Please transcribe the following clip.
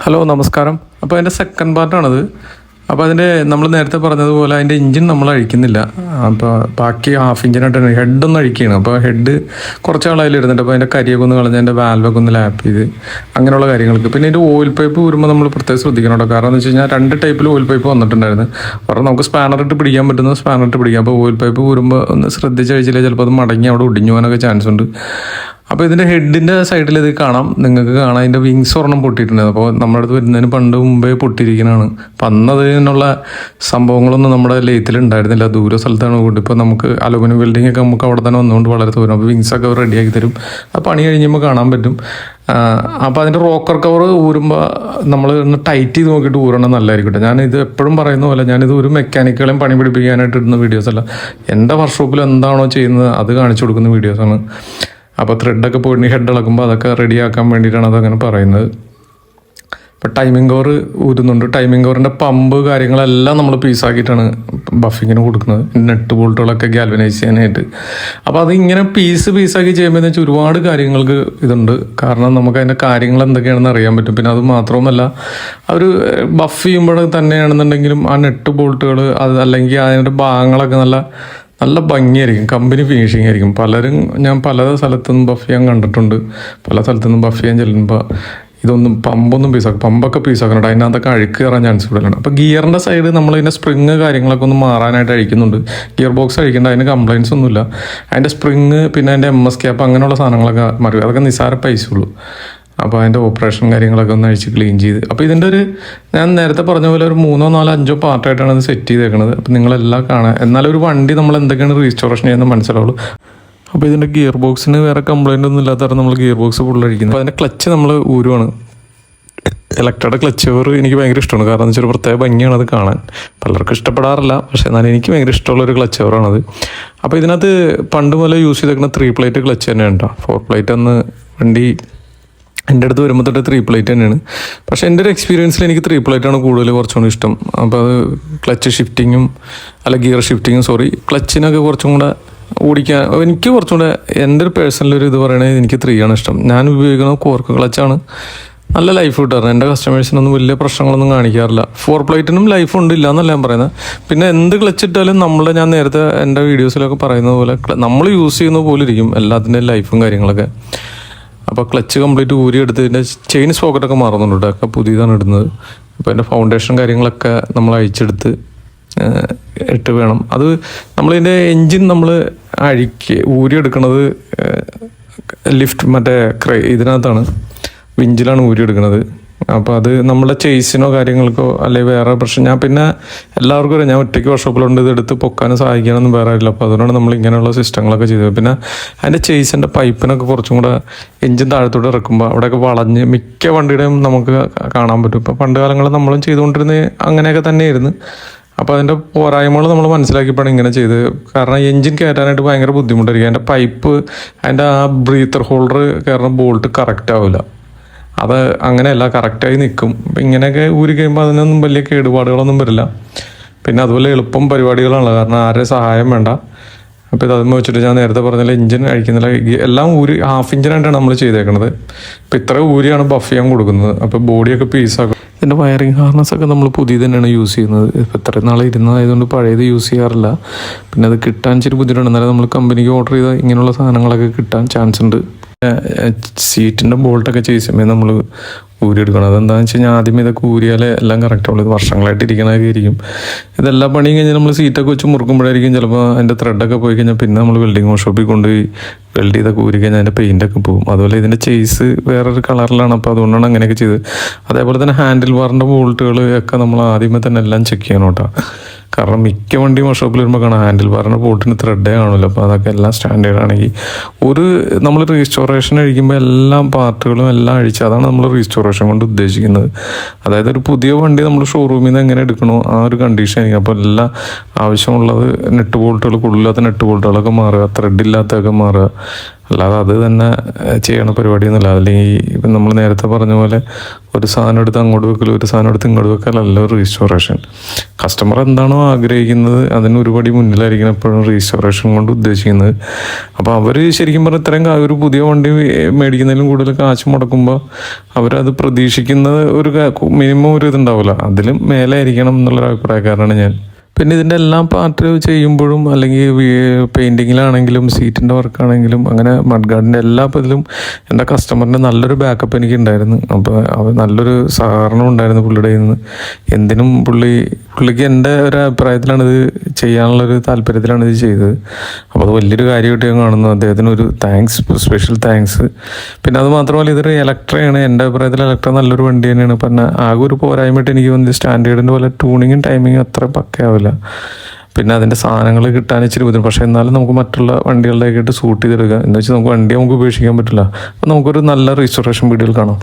Hello നമസ്കാരം. അപ്പോൾ അതിൻ്റെ സെക്കൻഡ് പാർട്ടാണത്. അപ്പോൾ അതിൻ്റെ നമ്മൾ നേരത്തെ പറഞ്ഞതുപോലെ അതിൻ്റെ എഞ്ചിൻ നമ്മൾ അഴിക്കുന്നില്ല. അപ്പോൾ ബാക്കി ഹാഫ് എഞ്ചിനായിട്ടാണ് ഹെഡൊന്നും അഴിക്കുകയാണ്. അപ്പോൾ ഹെഡ് കുറച്ച് ആളതിലിരുന്നുണ്ട്. അപ്പോൾ അതിൻ്റെ കരിയൊക്കെ ഒന്ന് കളഞ്ഞ് അതിൻ്റെ വാൽവൊക്കെ ഒന്ന് ലാപ്പ് ചെയ്ത് അങ്ങനെയുള്ള കാര്യങ്ങൾക്ക്. പിന്നെ അതിൻ്റെ ഓയിൽ പൈപ്പ് ഊരുമ്പോൾ നമ്മൾ പ്രത്യേകം ശ്രദ്ധിക്കണം കേട്ടോ. കാരണം എന്ന് വെച്ച് കഴിഞ്ഞാൽ 2 ടൈപ്പിൽ ഓയിൽ പൈപ്പ് വന്നിട്ടുണ്ടായിരുന്നു. കാരണം നമുക്ക് സ്പാനറിട്ട് പിടിക്കാൻ പറ്റുന്ന സ്പാനറിട്ട് പിടിക്കാം. അപ്പോൾ ഓയിൽ പൈപ്പ് ഊരുമ്പോൾ ഒന്ന് ശ്രദ്ധിച്ച് കഴിച്ചില്ല ചിലപ്പോൾ അത് മടങ്ങി അവിടെ ഒടിഞ്ഞു പോകാനൊക്കെ ചാൻസ് ഉണ്ട്. അപ്പോൾ ഇതിൻ്റെ ഹെഡിൻ്റെ സൈഡിൽ ഇത് കാണാം, നിങ്ങൾക്ക് കാണാം. അതിൻ്റെ വിങ്സ് ഒരെണ്ണം പൊട്ടിയിട്ടുണ്ട്. അപ്പോൾ നമ്മുടെ അടുത്ത് വരുന്നതിന് മുമ്പേ പൊട്ടിയിരിക്കുന്നതാണ്. അപ്പം അന്നതിനുള്ള സംഭവങ്ങളൊന്നും നമ്മുടെ ലെയ്ത്തിൽ ഉണ്ടായിരുന്നില്ല, ദൂര സ്ഥലത്താണ് കൊണ്ട്. ഇപ്പോൾ നമുക്ക് അലുമിനിയം വെൽഡിംഗ് ഒക്കെ നമുക്ക് അവിടെ തന്നെ വന്നുകൊണ്ട് വളരെ ദൂരം. അപ്പോൾ വിങ്സൊക്കെ റെഡിയാക്കി തരും. ആ പണി കഴിയുമ്പോൾ കാണാൻ പറ്റും. അപ്പോൾ അതിൻ്റെ റോക്കർ കവർ ഊരുമ്പോൾ നമ്മൾ ഒന്ന് ടൈറ്റ് ചെയ്ത് നോക്കിയിട്ട് ഊരണം നല്ലതായിരിക്കും. ഞാനിത് എപ്പോഴും പറയുന്ന പോലെ ഞാനിത് ഒരു മെക്കാനിക്കുകളെയും പണി പിടിപ്പിക്കാനായിട്ട് ഇടുന്ന വീഡിയോസല്ല. എൻ്റെ വർക്ക്ഷോപ്പിൽ എന്താണോ ചെയ്യുന്നത് അത് കാണിച്ചു കൊടുക്കുന്ന വീഡിയോസാണ്. അപ്പോൾ ത്രെഡൊക്കെ പോയിട്ട് ഹെഡ് ഇളക്കുമ്പോൾ അതൊക്കെ റെഡിയാക്കാൻ വേണ്ടിയിട്ടാണ് അതങ്ങനെ പറയുന്നത്. ഇപ്പോൾ ടൈമിംഗ് കവർ ഊരുന്നുണ്ട്. ടൈമിംഗ് കവറിൻ്റെ പമ്പ് കാര്യങ്ങളെല്ലാം നമ്മൾ പീസാക്കിയിട്ടാണ് ബഫിങ്ങിന് കൊടുക്കുന്നത്, നെട്ട് ബോൾട്ടുകളൊക്കെ ഗാൽവനൈസ് ചെയ്യാനായിട്ട്. അപ്പോൾ അതിങ്ങനെ പീസാക്കി ചെയ്യുമ്പോൾ വെച്ചാൽ ഒരുപാട് കാര്യങ്ങൾക്ക് ഇതുണ്ട്. കാരണം നമുക്ക് അതിൻ്റെ കാര്യങ്ങൾ എന്തൊക്കെയാണെന്ന് അറിയാൻ പറ്റും. പിന്നെ അത് മാത്രവുമല്ല, അവർ ബഫ് ചെയ്യുമ്പോൾ തന്നെയാണെന്നുണ്ടെങ്കിലും ആ നെട്ട് ബോൾട്ടുകൾ അത് അല്ലെങ്കിൽ അതിൻ്റെ ഭാഗങ്ങളൊക്കെ നല്ല ഭംഗിയായിരിക്കും, കമ്പനി ഫിനിഷിങ് ആയിരിക്കും. ഞാൻ പല സ്ഥലത്തുനിന്നും ബഫ് ചെയ്യാൻ കണ്ടിട്ടുണ്ട്. പല സ്ഥലത്തുനിന്നും ബഫ് ചെയ്യാൻ ചെല്ലുമ്പോൾ ഇതൊന്നും പമ്പൊന്നും പമ്പൊക്കെ പീസാക്കുന്നുണ്ട്. അതിനകത്തൊക്കെ അഴുക്ക് കയറാൻ ചാൻസ് കൂടുതലാണ്. അപ്പോൾ ഗിയറിൻ്റെ സൈഡ് നമ്മൾ ഇതിൻ്റെ സ്പ്രിങ് കാര്യങ്ങളൊക്കെ ഒന്ന് മാറാനായിട്ട് അഴിക്കുന്നുണ്ട്. ഗിയർ ബോക്സ് അഴിക്കേണ്ട, അതിന് കംപ്ലയിൻസ് ഒന്നുമില്ല. അതിൻ്റെ സ്പ്രിങ് പിന്നെ അതിൻ്റെ MS ക്യാപ്പ് അങ്ങനെയുള്ള സാധനങ്ങളൊക്കെ മാറി, അതൊക്കെ നിസ്സാര പൈസ ഉള്ളൂ. അപ്പോൾ അതിൻ്റെ ഓപ്പറേഷൻ കാര്യങ്ങളൊക്കെ ഒന്ന് അഴിച്ച് ക്ലീൻ ചെയ്ത്, അപ്പോൾ ഇതിൻ്റെ ഞാൻ നേരത്തെ പറഞ്ഞ പോലെ ഒരു 3, 4, 5 പാർട്ടായിട്ടാണ് ഇത് സെറ്റ് ചെയ്തേക്കുന്നത്. അപ്പോൾ നിങ്ങളെല്ലാം കാണാൻ, എന്നാലും ഒരു വണ്ടി നമ്മൾ എന്തൊക്കെയാണ് റീസ്റ്റോറേഷൻ ചെയ്യുന്നത് മനസ്സിലാവുള്ളൂ. അപ്പോൾ ഇതിൻ്റെ ഗിയർ ബോക്സിന് വേറെ കംപ്ലയിൻ്റ് ഒന്നും ഇല്ലാത്തവരെ നമ്മൾ ഗിയർ ബോക്സ് ഫുൾ അഴിക്കുന്നത്. അപ്പോൾ അതിൻ്റെ ക്ലച്ച് നമ്മൾ ഊരുവാണ്. ഇലക്ട്രയുടെ ക്ലച്ച് കവർ എനിക്ക് ഭയങ്കര ഇഷ്ടമാണ്. കാരണം എന്ന് വെച്ചാൽ ഒരു പ്രത്യേക ഭംഗിയാണ് അത് കാണാൻ. പലർക്കും ഇഷ്ടപ്പെടാറില്ല, പക്ഷേ എന്നാലും എനിക്ക് ഭയങ്കര ഇഷ്ടമുള്ളൊരു ക്ലച്ച് കവറാണത്. അപ്പോൾ ഇതിനകത്ത് പണ്ട് പോലെ യൂസ് ചെയ്തേക്കുന്ന 3 പ്ലേറ്റ് ക്ലച്ച് തന്നെയാണ് കേട്ടോ. 4 പ്ലേറ്റ് അന്ന് വണ്ടി എൻ്റെ അടുത്ത് വരുമ്പോൾ തൊട്ട് 3 പ്ലേറ്റ് തന്നെയാണ്. പക്ഷേ എൻ്റെ ഒരു എക്സ്പീരിയൻസിൽ എനിക്ക് 3 പ്ലേറ്റാണ് കൂടുതൽ കുറച്ചുകൂടി ഇഷ്ടം. അപ്പോൾ അത് ക്ലച്ച് ഷിഫ്റ്റിങ്ങും ഗിയർ ഷിഫ്റ്റിങ്ങും ക്ലച്ചിനൊക്കെ കുറച്ചും കൂടെ ഓടിക്കാൻ എനിക്ക് കുറച്ചും കൂടെ എൻ്റെ ഒരു പേഴ്സണൽ ഒരു ഇത് പറയണത് എനിക്ക് 3 ആണ് ഇഷ്ടം. ഞാൻ ഉപയോഗിക്കുന്ന കോർക്ക് ക്ലച്ചാണ് നല്ല ലൈഫ് കിട്ടാറുണ്ട്. എൻ്റെ കസ്റ്റമേഴ്സിനൊന്നും വലിയ പ്രശ്നങ്ങളൊന്നും കാണിക്കാറില്ല. 4 പ്ലേറ്റിനും ലൈഫ് ഉണ്ട്, ഇല്ല എന്നല്ല ഞാൻ പറയുന്നത്. പിന്നെ എന്ത് ക്ലച്ച് ഇട്ടാലും ഞാൻ നേരത്തെ എൻ്റെ വീഡിയോസിലൊക്കെ പറയുന്നത് പോലെ നമ്മൾ യൂസ് ചെയ്യുന്ന പോലെ ഇരിക്കും എല്ലാത്തിൻ്റെയും ലൈഫും കാര്യങ്ങളൊക്കെ. അപ്പോൾ ക്ലച്ച് കംപ്ലീറ്റ് ഊരി എടുത്ത് ഇതിൻ്റെ ചെയിൻ സ്പോക്കറ്റൊക്കെ മാറുന്നുണ്ട്, ഒക്കെ പുതിയതാണ് ഇടുന്നത്. അപ്പോൾ അതിൻ്റെ ഫൗണ്ടേഷൻ കാര്യങ്ങളൊക്കെ നമ്മൾ അഴിച്ചെടുത്ത് ഇട്ട് വേണം. അത് നമ്മളിതിൻ്റെ എൻജിൻ നമ്മൾ ഊരിയെടുക്കുന്നത് ലിഫ്റ്റ് ഇതിനകത്താണ്, വിഞ്ചിലാണ് ഊരിയെടുക്കുന്നത്. അപ്പോൾ അത് നമ്മളെ ചേസിനോ കാര്യങ്ങൾക്കോ അല്ലെങ്കിൽ വേറെ പ്രശ്നം ഞാൻ പിന്നെ എല്ലാവർക്കും അറിയാം, ഞാൻ ഒറ്റയ്ക്ക് വർക്ക്ഷോപ്പിലുണ്ട്, ഇത് എടുത്ത് പൊക്കാനും സഹായിക്കാനൊന്നും വേറെ ഇല്ല. അപ്പോൾ അതുകൊണ്ടാണ് നമ്മൾ ഇങ്ങനെയുള്ള സിസ്റ്റങ്ങളൊക്കെ ചെയ്തത്. പിന്നെ അതിൻ്റെ ചേസിൻ്റെ പൈപ്പിനൊക്കെ കുറച്ചും കൂടെ എഞ്ചിൻ താഴത്തോട്ട് ഇറക്കുമ്പോൾ അവിടെയൊക്കെ വളഞ്ഞ് മിക്ക വണ്ടിയുടെയും നമുക്ക് കാണാൻ പറ്റും. ഇപ്പോൾ പണ്ട് കാലങ്ങളിൽ നമ്മളും ചെയ്തുകൊണ്ടിരുന്നത് അങ്ങനെയൊക്കെ തന്നെയായിരുന്നു. അപ്പോൾ അതിൻ്റെ പോരായ്മകൾ നമ്മൾ മനസ്സിലാക്കിയപ്പോഴാണ് ഇങ്ങനെ ചെയ്ത്. കാരണം എഞ്ചിൻ കയറ്റാനായിട്ട് ഭയങ്കര ബുദ്ധിമുട്ടായിരിക്കും. അതിൻ്റെ പൈപ്പ്, അതിൻ്റെ ആ ബ്രീത്തർ ഹോൾഡർ കയറുന്ന ബോൾട്ട് കറക്റ്റ് ആവില്ല. അത് അങ്ങനെയല്ല, കറക്റ്റായി നിൽക്കും. അപ്പം ഇങ്ങനെയൊക്കെ ഊരി കഴിയുമ്പോൾ അതിനൊന്നും വലിയ കേടുപാടുകളൊന്നും വരില്ല. പിന്നെ അതുപോലെ എളുപ്പം പരിപാടികളാണ്, കാരണം ആരുടെ സഹായം വേണ്ട. അപ്പോൾ ഇത് അതുമ്പോൾ വെച്ചിട്ട് ഞാൻ നേരത്തെ പറഞ്ഞാൽ എഞ്ചിൻ അഴിക്കുന്നില്ല, എല്ലാം ഊരി ഹാഫ് എഞ്ചിനായിട്ടാണ് നമ്മൾ ചെയ്തേക്കുന്നത്. അപ്പോൾ ഇത്ര ഊരിയാണ് ബഫ് ചെയ്യാൻ കൊടുക്കുന്നത്. അപ്പോൾ ബോഡിയൊക്കെ പീസാക്കും. ഇതിൻ്റെ വയറിങ് ഹാർനസ്സൊക്കെ നമ്മൾ പുതിയത് തന്നെയാണ് യൂസ് ചെയ്യുന്നത്. ഇപ്പോൾ ഇത്രയും നാളെ ഇരുന്നതായതുകൊണ്ട് പഴയത് യൂസ് ചെയ്യാറില്ല. പിന്നെ അത് കിട്ടാൻ ഇച്ചിരി ബുദ്ധിമുട്ടാണ്. എന്നാലും നമ്മൾ കമ്പനിക്ക് ഓർഡർ ചെയ്താൽ ഇങ്ങനെയുള്ള സാധനങ്ങളൊക്കെ കിട്ടാൻ ചാൻസ് ഉണ്ട്. സീറ്റിൻ്റെ ബോൾട്ടൊക്കെ ചെയ്യുമ്പോൾ നമ്മൾ ഊരിയെടുക്കണം. അതെന്താണെന്ന് വെച്ച് കഴിഞ്ഞാൽ ആദ്യമേ ഇതൊക്കെ ഊരിയാലേ എല്ലാം കറക്റ്റാവുള്ളൂ. ഇത് വർഷങ്ങളായിട്ട് ഇരിക്കണതൊക്കെ ഇരിക്കും. ഇതെല്ലാം പണിയും കഴിഞ്ഞാൽ നമ്മൾ സീറ്റൊക്കെ വെച്ച് മുറുക്കുമ്പോഴായിരിക്കും ചിലപ്പോൾ അതിൻ്റെ ത്രെഡൊക്കെ പോയി കഴിഞ്ഞാൽ പിന്നെ നമ്മൾ വെൽഡിങ് വർക്ക്ഷോപ്പിൽ കൊണ്ടുപോയി വെൽഡ് ചെയ്തൊക്കെ ഊരി കഴിഞ്ഞാൽ അതിൻ്റെ പെയിൻ്റൊക്കെ പോകും. അതുപോലെ ഇതിൻ്റെ ചേസ് വേറൊരു കളറിലാണ്, അപ്പോൾ അതുകൊണ്ടാണ് അങ്ങനെയൊക്കെ ചെയ്തത്. അതേപോലെ തന്നെ ഹാൻഡിൽ ബാറിൻ്റെ ബോൾട്ടുകൾ ഒക്കെ നമ്മൾ ആദ്യമേ തന്നെ എല്ലാം ചെക്ക് ചെയ്യണം കേട്ടോ. കാരണം മിക്ക വണ്ടി വർക്ക്ഷോപ്പിൽ വരുമ്പോൾ കാണാം ഹാൻഡിൽ ബാറിൻ്റെ ബോൾട്ടിന് ത്രെഡേ കാണുമല്ലോ. അപ്പോൾ അതൊക്കെ എല്ലാം സ്റ്റാൻഡേർഡ് ആണെങ്കിൽ നമ്മൾ റീസ്റ്റോറേഷൻ അഴിക്കുമ്പോൾ എല്ലാ പാർട്ടുകളും എല്ലാം അഴിച്ച്, അതാണ് നമ്മൾ റീസ്റ്റോറേഷൻ കൊണ്ട് ഉദ്ദേശിക്കുന്നത്. അതായത് ഒരു പുതിയ വണ്ടി നമ്മൾ ഷോറൂമിൽ നിന്ന് എങ്ങനെ എടുക്കണോ ആ ഒരു കണ്ടീഷൻ ആയിരിക്കും. അപ്പോൾ എല്ലാ ആവശ്യമുള്ളത് നെട്ട് ബോൾട്ടുകൾ, കൂടുതലാത്ത നെട്ട് ബോൾട്ടുകളൊക്കെ മാറുക, ത്രെഡില്ലാത്തതൊക്കെ മാറുക, അല്ലാതെ അത് തന്നെ ചെയ്യണ പരിപാടിയൊന്നുമില്ല. അല്ലെങ്കിൽ ഇപ്പം നമ്മൾ നേരത്തെ പറഞ്ഞ പോലെ ഒരു സാധനം എടുത്ത് അങ്ങോട്ട് വെക്കലും ഒരു സാധനം എടുത്ത് ഇങ്ങോട്ട് വെക്കലല്ല ഒരു റീസ്റ്റോറേഷൻ. കസ്റ്റമർ എന്താണോ ആഗ്രഹിക്കുന്നത് അതിന് ഒരുപടി മുന്നിലായിരിക്കണം എപ്പോഴും റീസ്റ്റോറേഷൻ കൊണ്ട് ഉദ്ദേശിക്കുന്നത്. അപ്പോൾ അവർ ശരിക്കും പറഞ്ഞാൽ ഇത്രയും ഒരു പുതിയ വണ്ടി മേടിക്കുന്നതിലും കൂടുതൽ കാശ് മുടക്കുമ്പോൾ അവരത് പ്രതീക്ഷിക്കുന്നത് ഒരു മിനിമം ഒരു ഇതുണ്ടാവില്ല, അതിലും മേലെ ആയിരിക്കണം എന്നുള്ളൊരു അഭിപ്രായക്കാരനാണ് ഞാൻ. പിന്നെ ഇതിൻ്റെ എല്ലാ പാർട്ട് ചെയ്യുമ്പോഴും അല്ലെങ്കിൽ പെയിൻറ്റിങ്ങിലാണെങ്കിലും സീറ്റിൻ്റെ വർക്കാണെങ്കിലും അങ്ങനെ മഡ് ഗാർഡിൻ്റെ എല്ലാ ഇതിലും എൻ്റെ കസ്റ്റമറിൻ്റെ നല്ലൊരു ബാക്കപ്പ് എനിക്ക് ഉണ്ടായിരുന്നു. അപ്പോൾ അവർ നല്ലൊരു സഹകരണം ഉണ്ടായിരുന്നു പുള്ളിയുടെ നിന്ന്. എന്തിനും പുള്ളിക്ക് എൻ്റെ ഒരു അഭിപ്രായത്തിലാണ് ഇത് ചെയ്യാനുള്ളൊരു താല്പര്യത്തിലാണ് ഇത് ചെയ്തത്. അപ്പോൾ അത് വലിയൊരു കാര്യമായിട്ട് ഞാൻ കാണുന്നു. അദ്ദേഹത്തിന് ഒരു താങ്ക്സ്, സ്പെഷ്യൽ താങ്ക്സ്. പിന്നെ അത് മാത്രമല്ല ഇതൊരു ഇലക്ട്രയാണ്. എൻ്റെ അഭിപ്രായത്തിൽ ഇലക്ട്ര നല്ലൊരു വണ്ടി തന്നെയാണ്. പിന്നെ ആകെ ഒരു പോരായ്മയായിട്ട് എനിക്ക് തോന്നുന്നത് സ്റ്റാൻഡേർഡിൻ്റെ പോലെ ട്യൂണിങ്ങും ടൈമിങ്ങും അത്ര പക്കയാവില്ല. പിന്നെ അതിൻ്റെ സാധനങ്ങൾ കിട്ടാൻ ഇച്ചിരി ബുദ്ധിമുട്ട്. പക്ഷേ എന്നാലും നമുക്ക് മറ്റുള്ള വണ്ടികളുടെയൊക്കെ ആയിട്ട് സൂട്ട് ചെയ്തെടുക്കുക എന്ന് വെച്ചാൽ നമുക്ക് വണ്ടി നമുക്ക് ഉപേക്ഷിക്കാൻ പറ്റില്ല. അപ്പോൾ നമുക്കൊരു നല്ല റീസ്റ്റോറേഷൻ വീഡിയോയിൽ കാണാം.